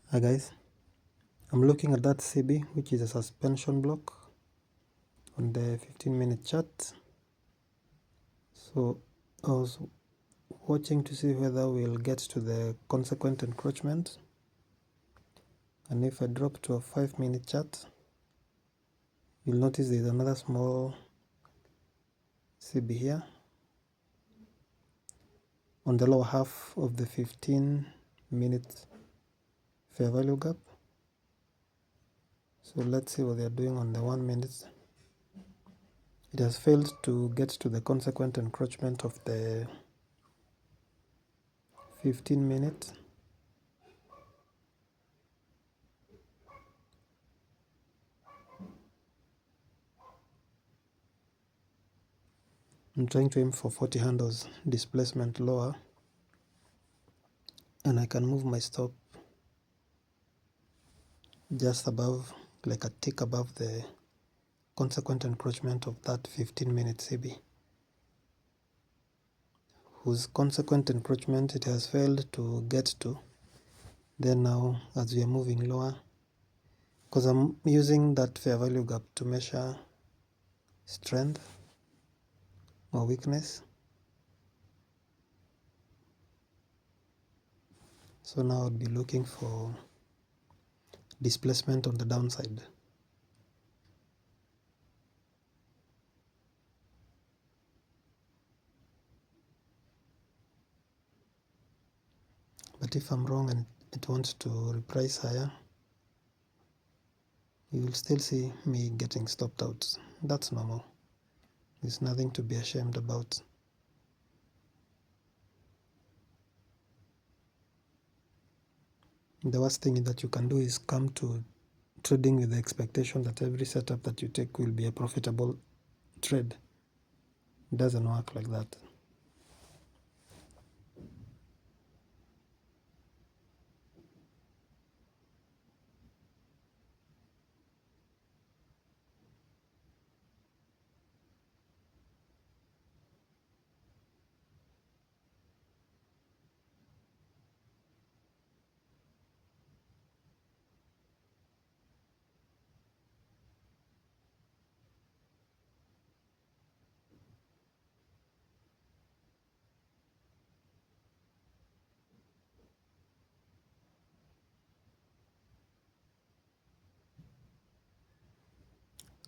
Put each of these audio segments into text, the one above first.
Hi guys, I'm looking at that CB, which is a suspension block on the 15-minute chart. So I was watching to see whether we'll get to the consequent encroachment, and if I drop to a 5-minute chart, you'll notice there's another small CB here on the lower half of the 15-minute fair value gap. So let's see what they're doing on the 1 minute. It has failed to get to the consequent encroachment of the 15-minute. I'm trying to aim for 40 handles displacement lower, and I can move my stop just above, like a tick above the consequent encroachment of that 15-minute CB, whose consequent encroachment it has failed to get to. Then now, as we are moving lower, because I'm using that fair value gap to measure strength or weakness. So now I'll be looking for displacement on the downside. But if I'm wrong and it wants to reprice higher, you will still see me getting stopped out. That's normal. There's nothing to be ashamed about. The worst thing that you can do is come to trading with the expectation that every setup that you take will be a profitable trade. It doesn't work like that.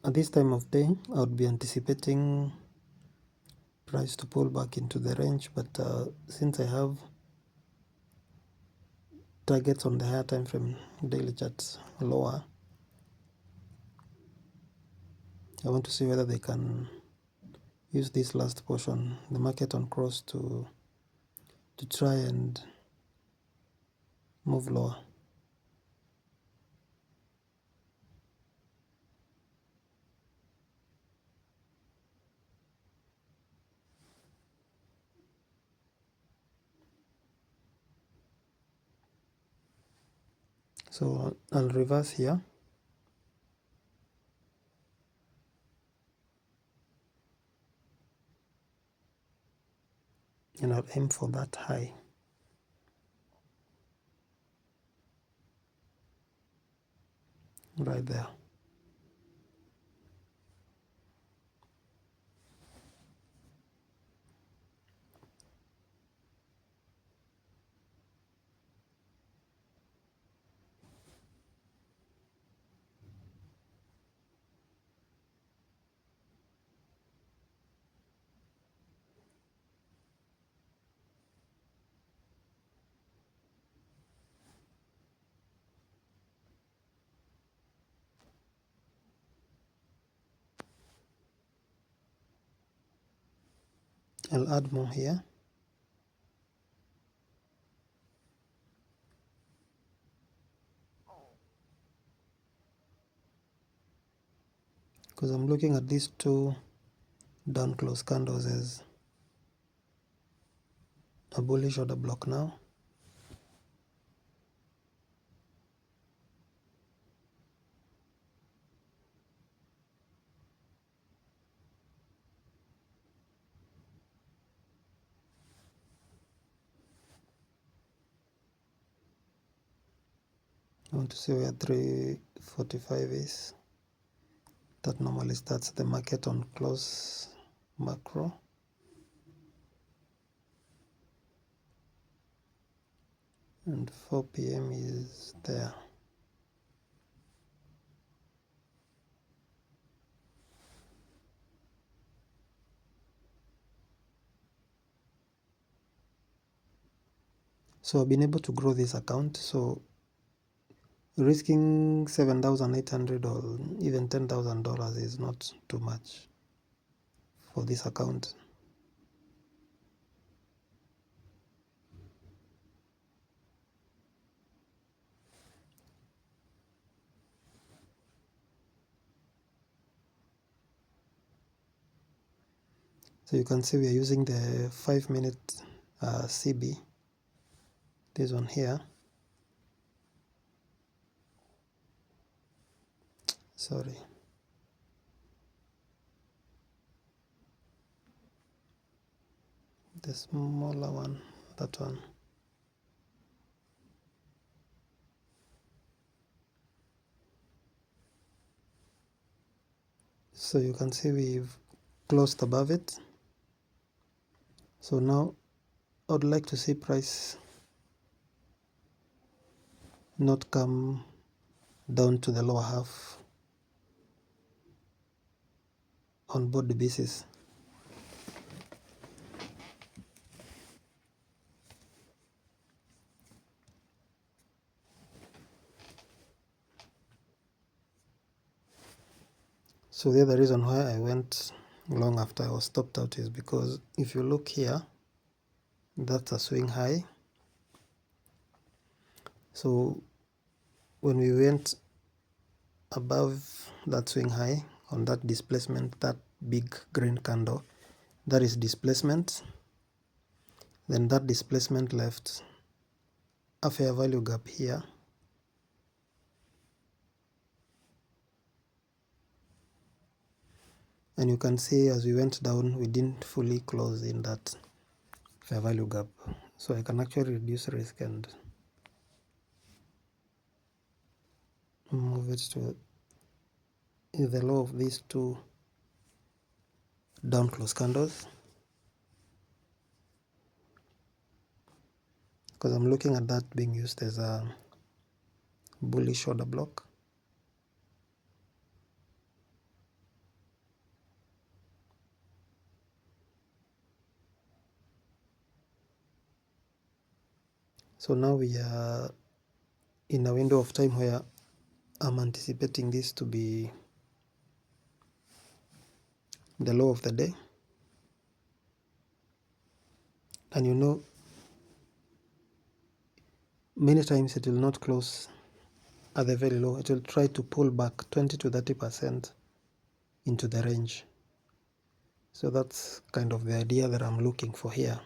At this time of day, I would be anticipating price to pull back into the range, but since I have targets on the higher time frame daily charts lower, I want to see whether they can use this last portion, the market on cross, to try and move lower. So I'll reverse here, and I'll aim for that high right there. I'll add more here. Because I'm looking at these two down close candles as a bullish order block now. I want to see where 345 is. That normally starts the market on close macro. And 4 p.m. is there. So I've been able to grow this account. So risking $7,800 or even $10,000 is not too much for this account. So you can see we are using the 5-minute CB, this one here. Sorry. The smaller one, that one. So you can see we've closed above it. So now I would like to see price not come down to the lower half on both the bases. So the other reason why I went long after I was stopped out is because if you look here, that's a swing high. So when we went above that swing high on that displacement, that big green candle, that is displacement. Then that displacement left a fair value gap here. And you can see as we went down, we didn't fully close in that fair value gap. So I can actually reduce risk and move it to the low of these two down close candles, because I'm looking at that being used as a bullish order block. So now we are in a window of time where I'm anticipating this to be the low of the day. And you know, many times it will not close at the very low. It will try to pull back 20 to 30% into the range. So that's kind of the idea that I'm looking for here.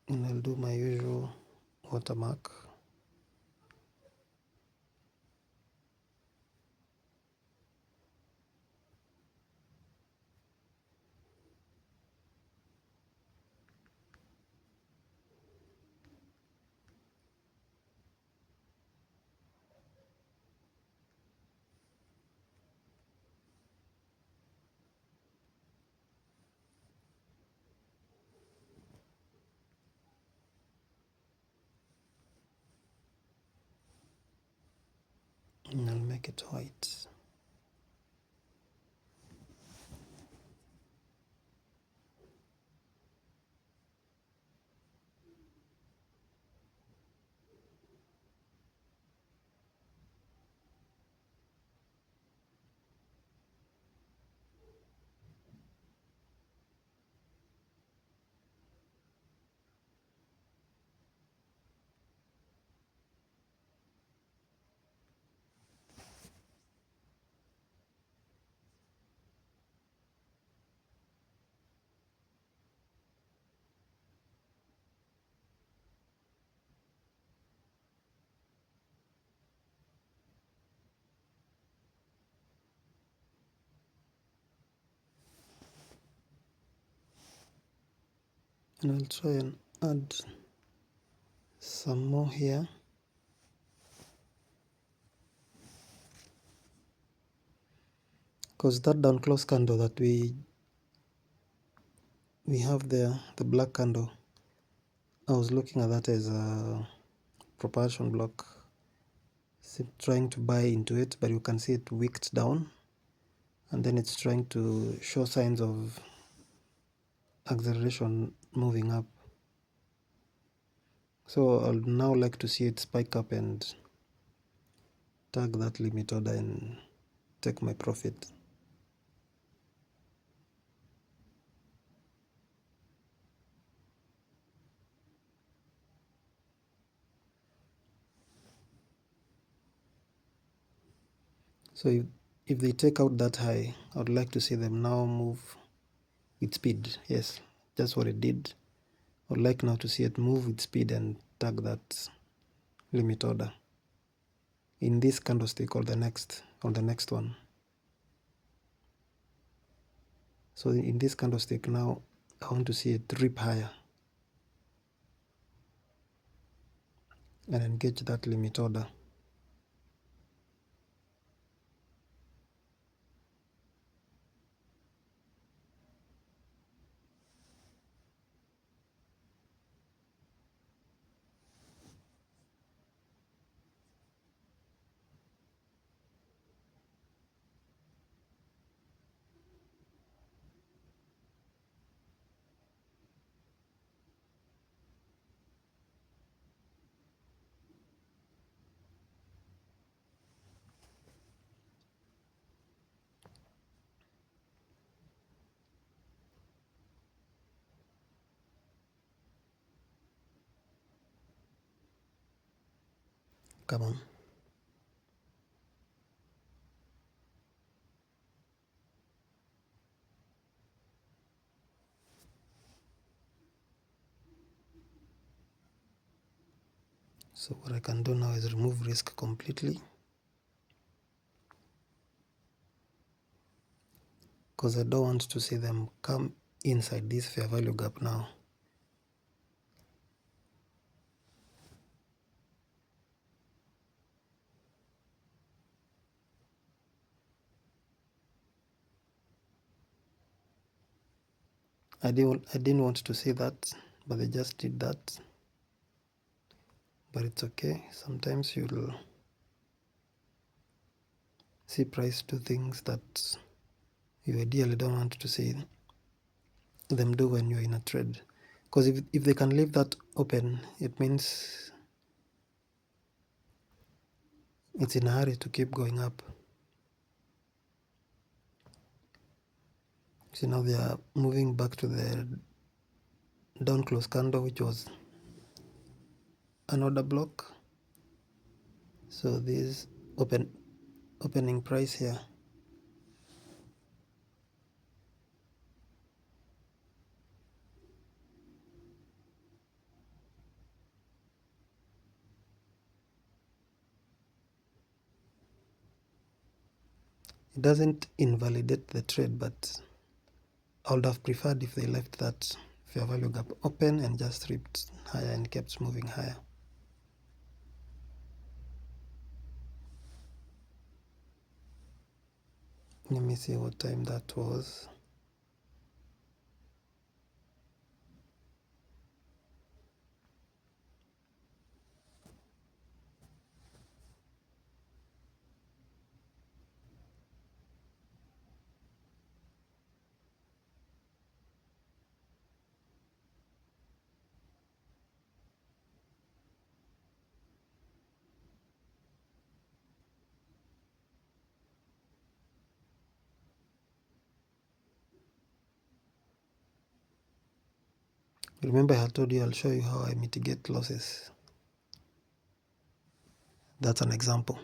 And I'll do my usual watermark. make it white. And I'll try and add some more here. Because that down close candle that we have there, the black candle, I was looking at that as a propulsion block, trying to buy into it, but you can see it wicked down, and then it's trying to show signs of acceleration moving up. So I'll now like to see it spike up and tag that limit order and take my profit. So if they take out that high, I would like to see them now move with speed. Yes, that's what it did. I would like now to see it move with speed and tag that limit order in this candlestick or the next one. So in this candlestick now, I want to see it rip higher and engage that limit order. Come on. So what I can do now is remove risk completely, because I don't want to see them come inside this fair value gap now. I didn't want to see that, but they just did that. But it's okay. Sometimes you'll see price do things that you ideally don't want to see them do when you're in a trade. Because if they can leave that open, it means it's in a hurry to keep going up. See, now they are moving back to the down close candle, which was an order block. So this opening price here, it doesn't invalidate the trade, but I would have preferred if they left that fair value gap open and just ripped higher and kept moving higher. Let me see what time that was. Remember I told you I'll show you how I mitigate losses. That's an example.